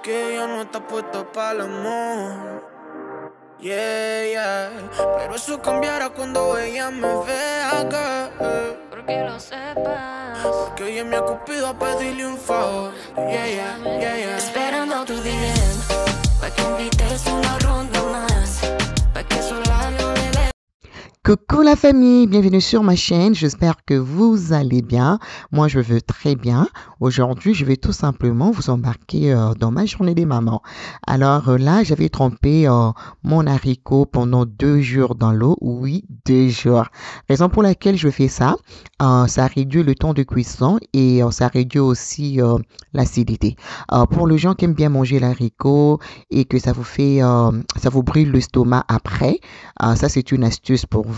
que ella no está puesta para el amor. Yeah, yeah. Pero eso cambiará cuando ella me vea, girl. Porque lo sepas. Porque ella me ha cupido a pedirle un favor. Yeah, yeah, yeah, yeah. Esperando tu DM, pa' que invites una ronda más, pa' que esos labios le den. Coucou la famille, bienvenue sur ma chaîne, j'espère que vous allez bien. Moi je veux très bien. Aujourd'hui je vais tout simplement vous embarquer dans ma journée des mamans. Alors là j'avais trempé mon haricot pendant 2 jours dans l'eau, oui 2 jours. Raison pour laquelle je fais ça, ça réduit le temps de cuisson et ça réduit aussi l'acidité. Pour les gens qui aiment bien manger l'haricot et que ça vous fait, ça vous brûle l'estomac après, ça c'est une astuce pour vous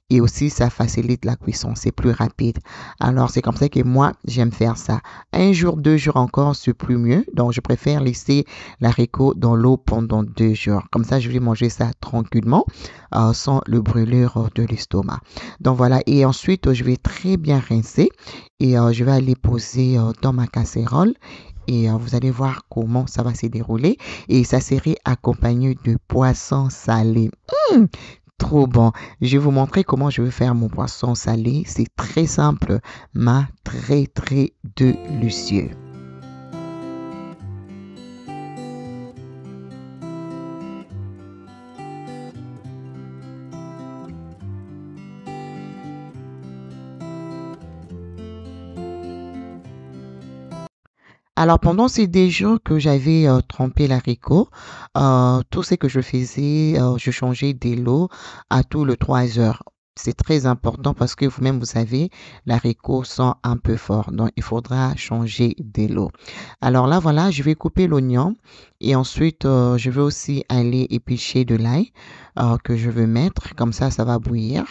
et aussi ça facilite la cuisson, c'est plus rapide. Alors c'est comme ça que moi j'aime faire ça. 1 jour, 2 jours encore, c'est plus mieux. Donc je préfère laisser l'haricot dans l'eau pendant 2 jours. Comme ça je vais manger ça tranquillement sans le brûlure de l'estomac. Donc voilà, et ensuite je vais très bien rincer et je vais aller poser dans ma casserole. Et vous allez voir comment ça va se dérouler. Et ça serait accompagné de poisson salé. Trop bon. Je vais vous montrer comment je vais faire mon poisson salé. C'est très simple, mais très très délicieux. Alors, pendant ces 2 jours que j'avais trempé l'haricot, tout ce que je faisais, je changeais de l'eau à tous les 3 heures. C'est très important parce que vous-même, vous savez, l'haricot sent un peu fort. Donc, il faudra changer de l'eau. Alors là, voilà, je vais couper l'oignon et ensuite, je vais aussi aller éplucher de l'ail que je veux mettre. Comme ça va bouillir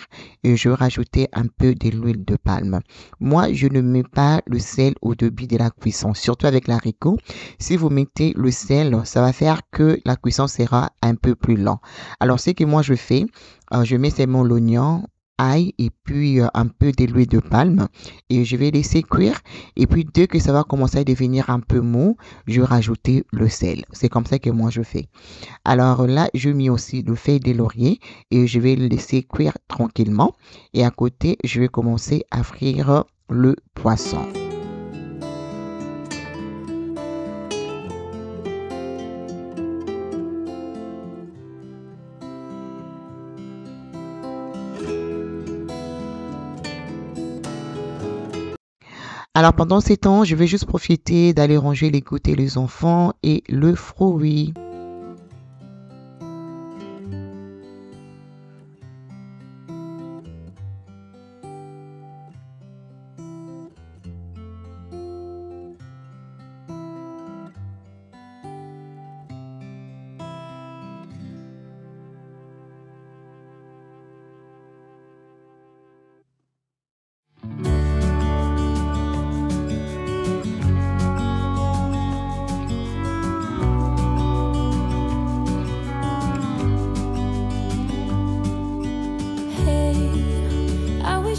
et je vais rajouter un peu de l'huile de palme. Moi, je ne mets pas le sel au début de la cuisson, surtout avec l'haricot. Si vous mettez le sel, ça va faire que la cuisson sera un peu plus lente. Alors, ce que moi je fais, je mets seulement l'oignon, ail et puis un peu de l'huile de palme et je vais laisser cuire et puis dès que ça va commencer à devenir un peu mou, je vais rajouter le sel. C'est comme ça que moi je fais. Alors là, je mets aussi le feuille de laurier et je vais le laisser cuire tranquillement et à côté, je vais commencer à frire le poisson. Alors pendant ces temps, je vais juste profiter d'aller ranger les goûters les enfants et le fruit.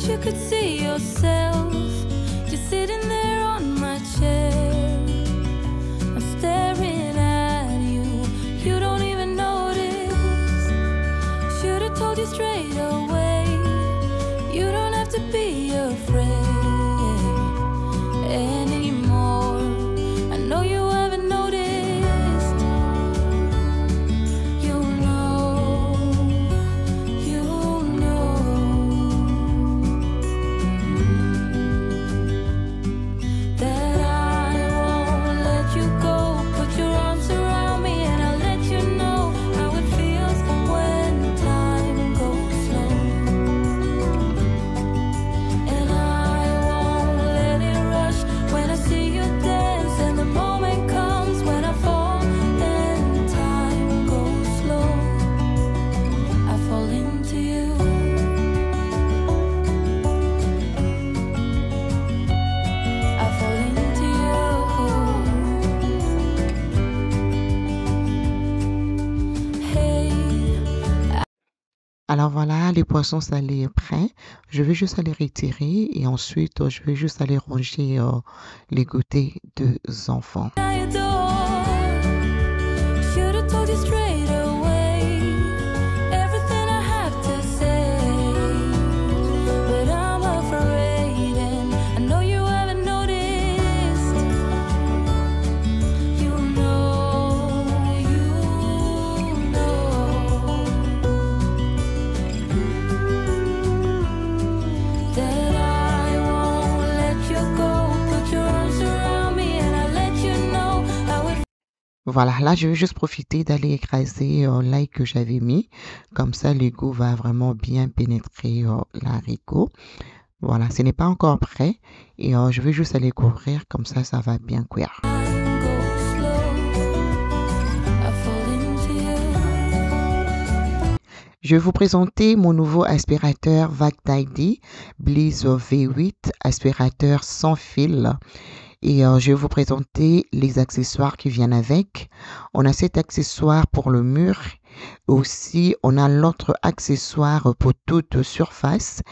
You could see yourself just sitting there on my chair. I'm staring at you, you don't even notice. Should've told you straight away, you don't have to be afraid anymore. I know you haven't noticed. You know, you know that I won't let you go. Put your arms around me and I'll let you know how it feels when time goes slow. And I won't let it rush when I see you dance. And the moment comes when I fall and time goes slow. I fall into you. I fall into you. Hey, Alors voilà, les poissons salés est prêt. Je vais juste aller retirer et ensuite je vais juste aller ranger les goûters des enfants. I adore Voilà, là, je vais juste profiter d'aller écraser l'ail que j'avais mis. Comme ça, le goût va vraiment bien pénétrer l'haricot. Voilà, ce n'est pas encore prêt. Et je vais juste aller couvrir, comme ça va bien cuire. Je vais vous présenter mon nouveau aspirateur Vac Tidy Bliss V8, aspirateur sans fil. Et je vais vous présenter les accessoires qui viennent avec. On a cet accessoire pour le mur. Aussi, on a l'autre accessoire pour toute surface.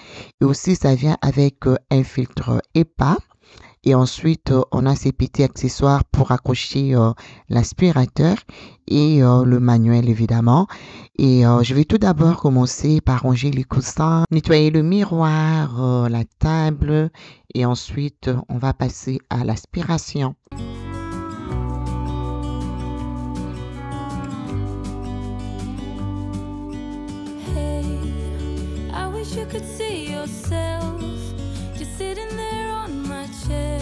Et aussi, ça vient avec un filtre EPA. Et ensuite, on a ces petits accessoires pour accrocher l'aspirateur et le manuel, évidemment. Et je vais tout d'abord commencer par ranger les coussins, nettoyer le miroir, la table. Et ensuite, on va passer à l'aspiration. Hey, I wish you could see yourself just sitting there on my chair.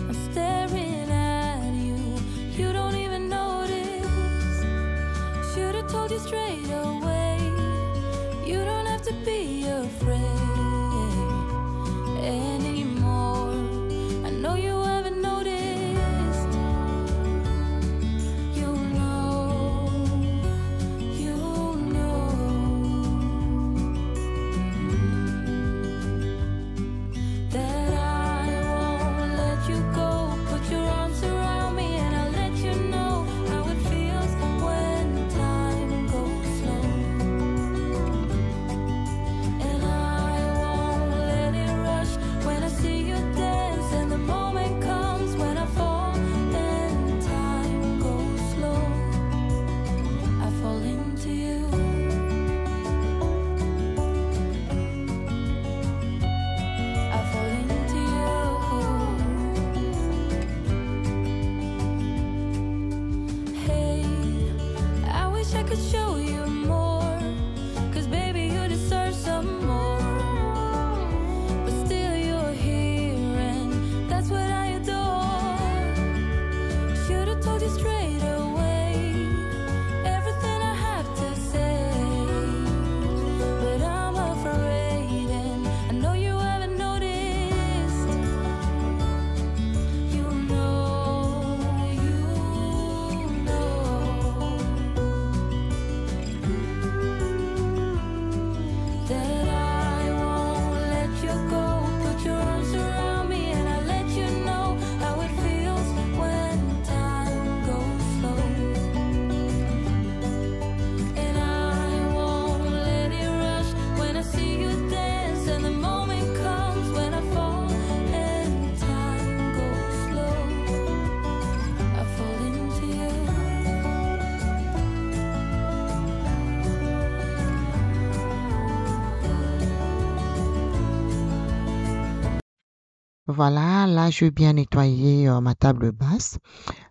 I'm staring at you, you don't even notice. Should've told you straight away, you don't have to be afraid anymore. I know you haven't noticed. You know that I won't let you go. Put your arms around me and I'll let you know how it feels when time goes slow. And I won't let it rush when I see you dance, and the moment comes when I fall and time goes slow. I fall into you. I fall into you. Hey, I wish I could show you more, 'cause baby you deserve some more. But still you're here and that's what I adore. Should've told you straight away everything I have to say, but I'm afraid and I know you haven't noticed. You know that I won't let you go. Put your arms around me and I'll let you know how it feels when time goes slow. And I won't let it rush when I see you dance, and the moment comes when I fall and time goes slow. I fall into you. Voilà, là, je vais bien nettoyer ma table basse.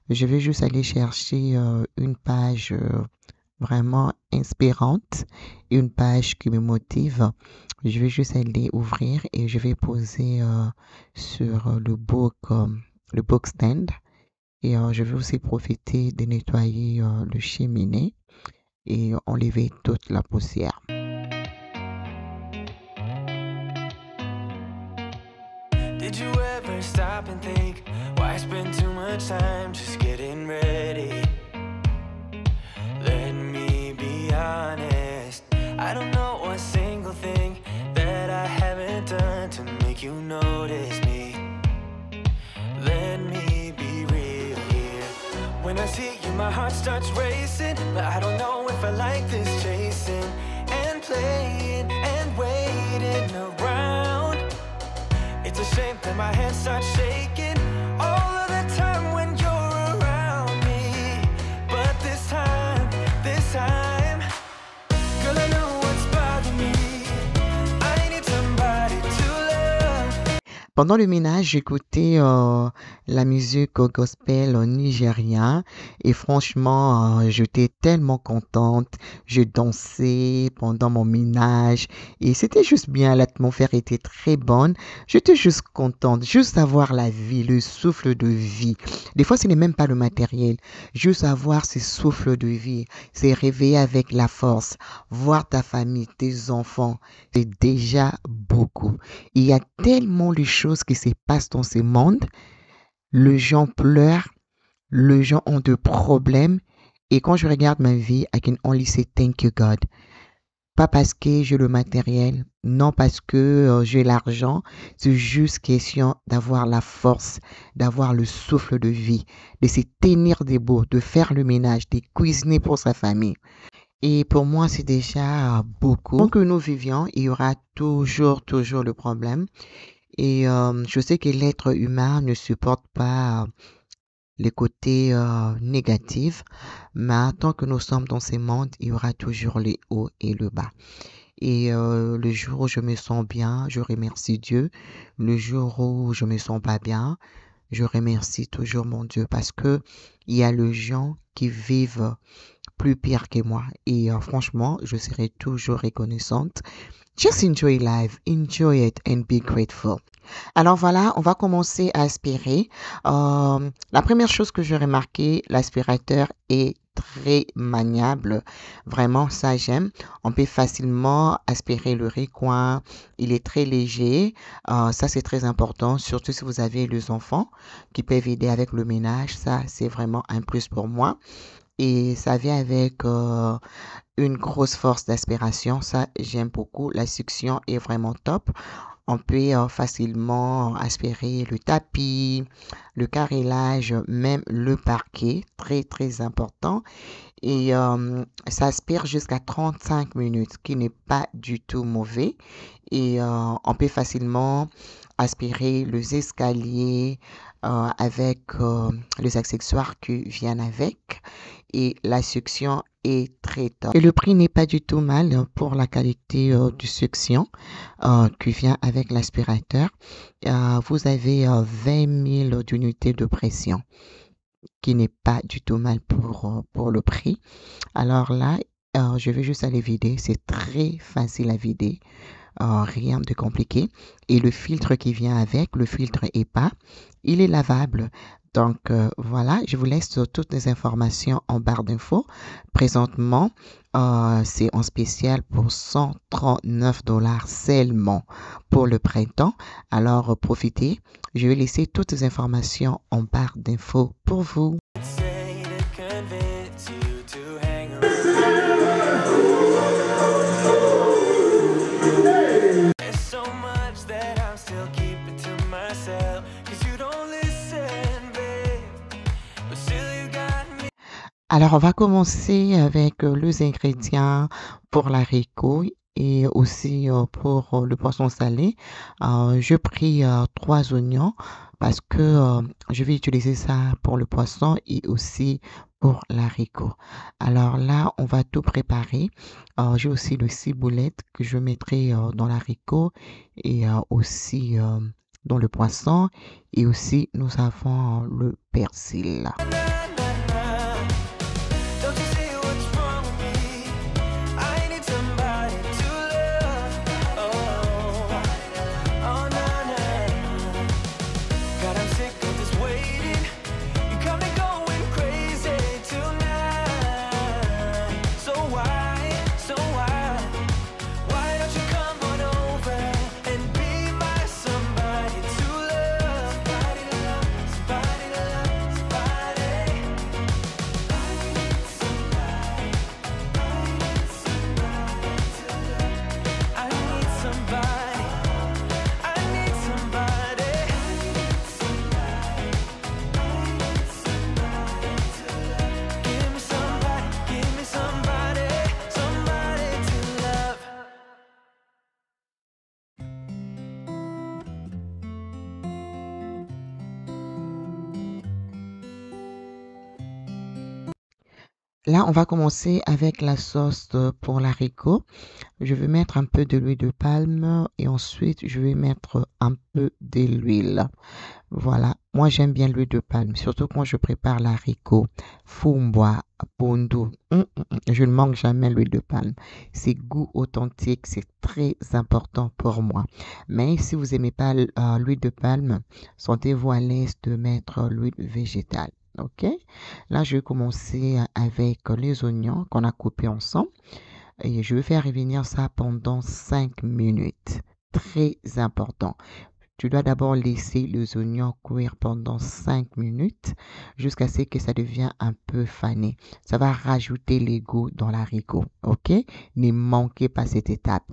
Je vais juste aller chercher une page vraiment inspirante, une page qui me motive. Je vais juste aller ouvrir et je vais poser sur le book stand. Et je vais aussi profiter de nettoyer le cheminée et enlever toute la poussière. Did you ever stop and think, why spend too much time just getting ready? Let me be honest, I don't know a single thing that I haven't done to make you notice me. Let me be real here. When I see you, my heart starts racing, but I don't know if I like this chasing and playing and waiting around. It's a shame that my hands start shaking all of the time when you're around me. But this time, girl, I know what's bothering me. I need somebody to love. Pendant le ménage, j'écoutais la musique gospel nigérien et franchement, j'étais tellement contente. Je dansais pendant mon ménage et c'était juste bien. L'atmosphère était très bonne. J'étais juste contente, juste avoir la vie, le souffle de vie. Des fois, ce n'est même pas le matériel, juste avoir ce souffle de vie, c'est réveiller avec la force, voir ta famille, tes enfants, c'est déjà beaucoup. Il y a tellement de choses qui se passent dans ce monde. Les gens pleurent, les gens ont des problèmes. Et quand je regarde ma vie, I can only say thank you God. Pas parce que j'ai le matériel, non parce que j'ai l'argent. C'est juste question d'avoir la force, d'avoir le souffle de vie, de se tenir debout, de faire le ménage, de cuisiner pour sa famille. Et pour moi, c'est déjà beaucoup. Tant que nous vivions, il y aura toujours le problème. Et je sais que l'être humain ne supporte pas les côtés négatifs, mais tant que nous sommes dans ce monde, il y aura toujours les hauts et le bas. Et le jour où je me sens bien, je remercie Dieu. Le jour où je me sens pas bien, je remercie toujours mon Dieu parce que il y a les gens qui vivent plus pire que moi. Et franchement, je serai toujours reconnaissante. Just enjoy life, enjoy it and be grateful. Alors voilà, on va commencer à aspirer. La première chose que j'ai remarqué, l'aspirateur est très maniable. Vraiment, ça j'aime. On peut facilement aspirer le recoin. Il est très léger. Ça, c'est très important, surtout si vous avez les enfants qui peuvent aider avec le ménage. Ça, c'est vraiment un plus pour moi. Et ça vient avec une grosse force d'aspiration. Ça, j'aime beaucoup. La succion est vraiment top. On peut facilement aspirer le tapis, le carrelage, même le parquet. Très important. Et ça aspire jusqu'à 35 minutes, ce qui n'est pas du tout mauvais. Et on peut facilement aspirer les escaliers avec les accessoires qui viennent avec. Et la succion est très top. Et le prix n'est pas du tout mal pour la qualité du succion qui vient avec l'aspirateur. Vous avez 20 000 d'unités de pression, qui n'est pas du tout mal pour le prix. Alors là, je vais juste aller vider. C'est très facile à vider. Rien de compliqué. Et le filtre qui vient avec, le filtre EPA, il est lavable. Donc voilà, je vous laisse toutes les informations en barre d'infos. Présentement, c'est en spécial pour 139 $ seulement pour le printemps. Alors profitez. Je vais laisser toutes les informations en barre d'infos pour vous. Say to convince you to hang around. There's so much that I'm still keeping to myself. 'Cause you don't listen, babe. But still you got me. Alors, on va commencer avec les ingrédients pour l'haricot et aussi pour le poisson salé. J'ai pris 3 oignons parce que je vais utiliser ça pour le poisson et aussi pour l'haricot. Alors là, on va tout préparer. J'ai aussi le ciboulette que je mettrai dans l'haricot et aussi dans le poisson. Et aussi, nous avons le persil. Don't you see what's wrong with me? I need somebody to love. Oh, nah, nah. God, I'm sick of this waiting. You got me going crazy tonight. So why don't you come on over and be my somebody to love? Somebody to love, somebody to love, somebody. Là, on va commencer avec la sauce pour l'haricot. Je vais mettre un peu de l'huile de palme et ensuite je vais mettre un peu de l'huile. Voilà, moi j'aime bien l'huile de palme, surtout quand je prépare l'haricot, fumboa, pondu. Je ne manque jamais l'huile de palme. C'est goût authentique, c'est très important pour moi. Mais si vous n'aimez pas l'huile de palme, sentez-vous à l'aise de mettre l'huile végétale. Ok? Là, je vais commencer avec les oignons qu'on a coupés ensemble et je vais faire revenir ça pendant 5 minutes. Très important. Tu dois d'abord laisser les oignons cuire pendant 5 minutes jusqu'à ce que ça devienne un peu fané. Ça va rajouter les goûts dans l'haricot. Ok? Ne manquez pas cette étape.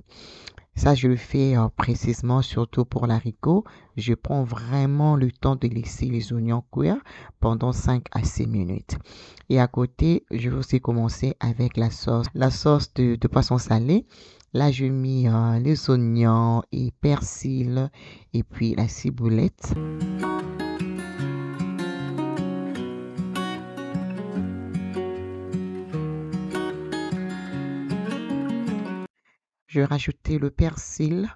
Ça, je le fais précisément, surtout pour l'haricot. Je prends vraiment le temps de laisser les oignons cuire pendant 5 à 6 minutes. Et à côté, je vais aussi commencer avec la sauce. La sauce de poisson salé. Là, je mets les oignons et persil et puis la ciboulette. Je vais rajouter le persil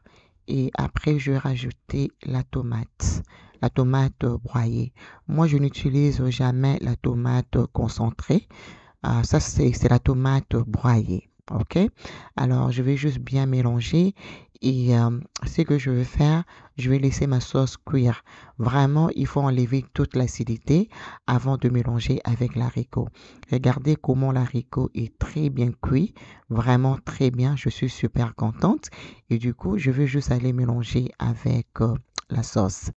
et après je vais rajouter la tomate broyée. Moi, je n'utilise jamais la tomate concentrée. Ça, c'est la tomate broyée. Ok? Alors, je vais juste bien mélanger et ce que je vais faire, je vais laisser ma sauce cuire. Vraiment, il faut enlever toute l'acidité avant de mélanger avec l'haricot. Regardez comment l'haricot est très bien cuit, vraiment très bien. Je suis super contente et du coup, je vais juste aller mélanger avec la sauce.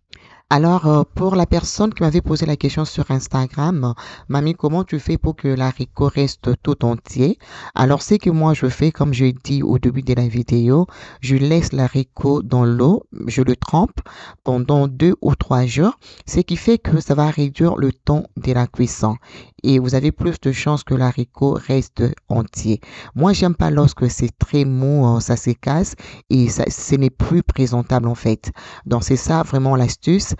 Alors, pour la personne qui m'avait posé la question sur Instagram, Mamie, comment tu fais pour que l'haricot reste tout entier? Alors, ce que moi je fais, comme je dit au début de la vidéo, je laisse l'haricot dans l'eau, je le trempe pendant 2 ou 3 jours, ce qui fait que ça va réduire le temps de la cuisson et vous avez plus de chances que l'haricot reste entier. Moi, j'aime pas lorsque c'est très mou, ça se casse et ça, ce n'est plus présentable en fait. Donc, c'est ça vraiment l'astuce.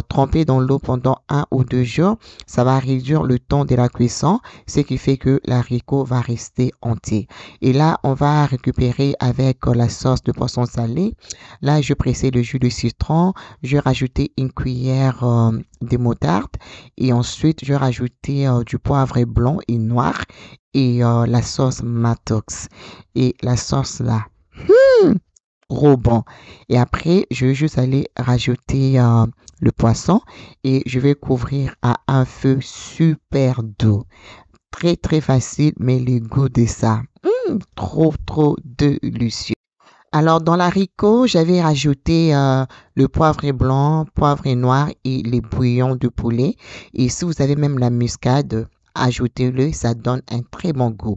Tremper dans l'eau pendant 1 ou 2 jours, ça va réduire le temps de la cuisson, ce qui fait que l'haricot va rester entier. Et là, on va récupérer avec la sauce de poisson salé. Là, je pressais le jus de citron, je vais rajouter une cuillère de moutarde et ensuite, je vais rajouter du poivre blanc et noir et la sauce Matox. Et la sauce là, trop bon. Et après, je vais juste aller rajouter le poisson et je vais couvrir à un feu super doux. Très, très facile, mais le goût de ça, trop, trop délicieux. Alors, dans l'haricot, j'avais rajouté le poivre blanc, poivre noir et les bouillons de poulet. Et si vous avez même la muscade, ajoutez-le, ça donne un très bon goût.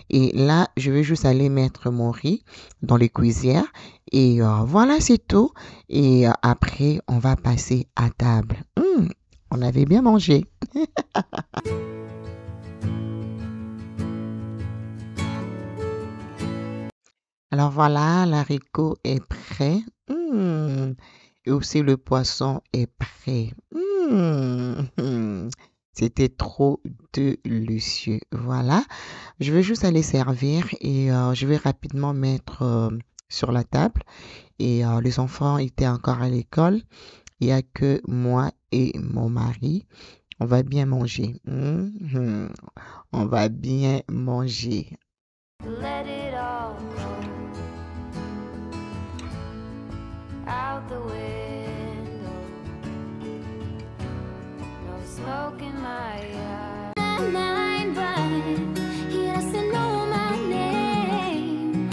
Et là, je vais juste aller mettre mon riz dans les cuisières. Et voilà, c'est tout. Et après, on va passer à table. On avait bien mangé. Alors voilà, l'haricot est prêt. Et aussi le poisson est prêt. C'était trop délicieux. Voilà. Je vais juste aller servir et je vais rapidement mettre sur la table. Et les enfants étaient encore à l'école. Il n'y a que moi et mon mari. On va bien manger. On va bien manger. Let it all go out the window. No smoke in my eye. Mind right. He doesn't know my name.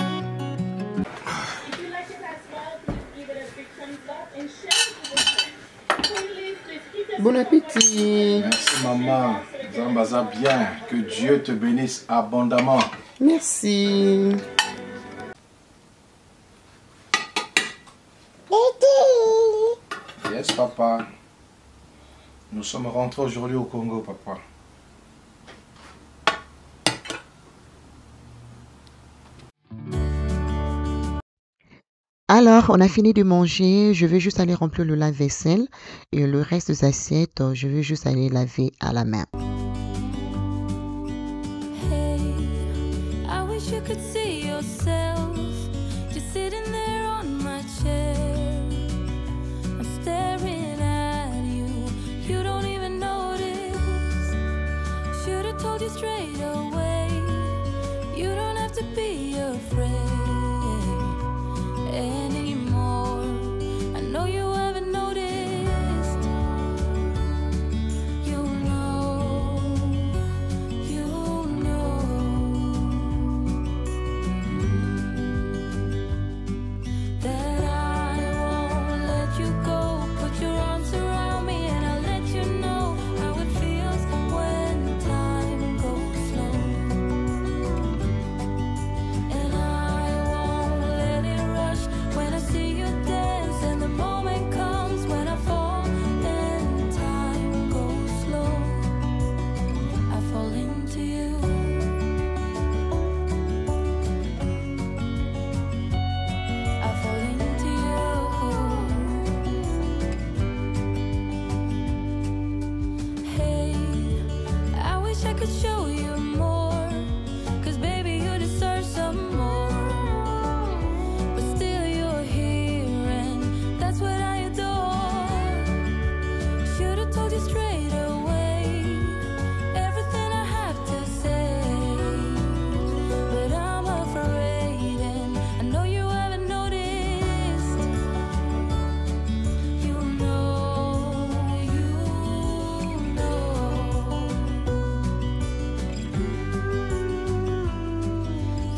If you like it as well, please give it a big thumbs up and share it with your friends. Please keep it. Bon appétit. Merci maman, Zambaza bien, que Dieu te bénisse abondamment. Merci. Yes papa, nous sommes rentrés aujourd'hui au Congo papa. Alors, on a fini de manger. Je vais juste aller remplir le lave-vaisselle et le reste des assiettes, je vais juste aller laver à la main. you could see yourself just sitting there on my chair. I'm staring at you, you don't even notice. Should've told you straight away, you don't have to be afraid anymore. I know you haven't noticed. You know that I won't let you go. Put your arms around me and I'll let you know how it feels when time goes slow. And I won't let it rush when I see you dance, and the moment comes when I fall and time goes slow. I fall into you. I fall into you. Hey, I wish I could show you more, 'cause baby you deserve some more. But still you're here and that's what I adore. Should've told you straight away everything I have to say, but I'm afraid and I know you haven't noticed. You know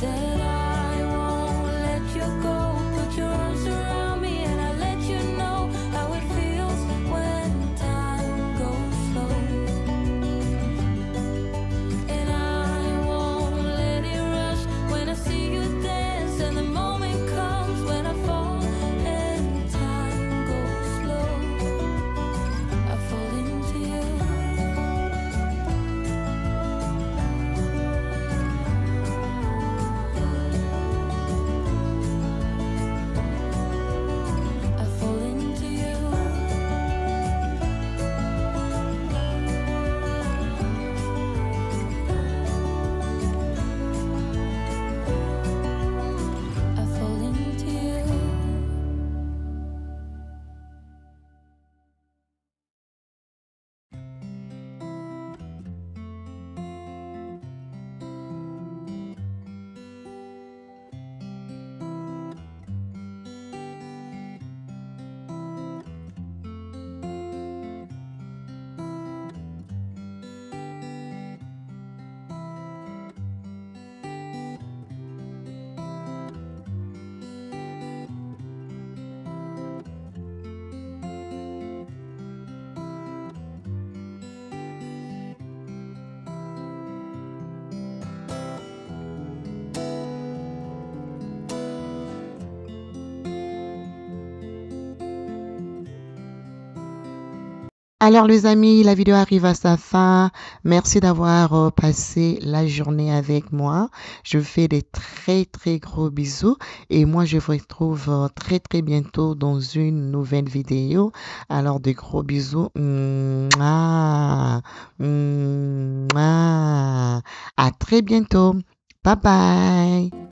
that I won't let you go. Put your arms around me and I'll let you know how it feels when time goes slow. And I won't let it rush when I see you dance, and the moment comes when I fall and time goes slow. I fall into you. I fall into you. I fall into you. Alors les amis, la vidéo arrive à sa fin. Merci d'avoir passé la journée avec moi. Je vous fais des très très gros bisous et moi je vous retrouve très très bientôt dans une nouvelle vidéo. Alors de gros bisous. Mouah. Mouah. À très bientôt. Bye bye.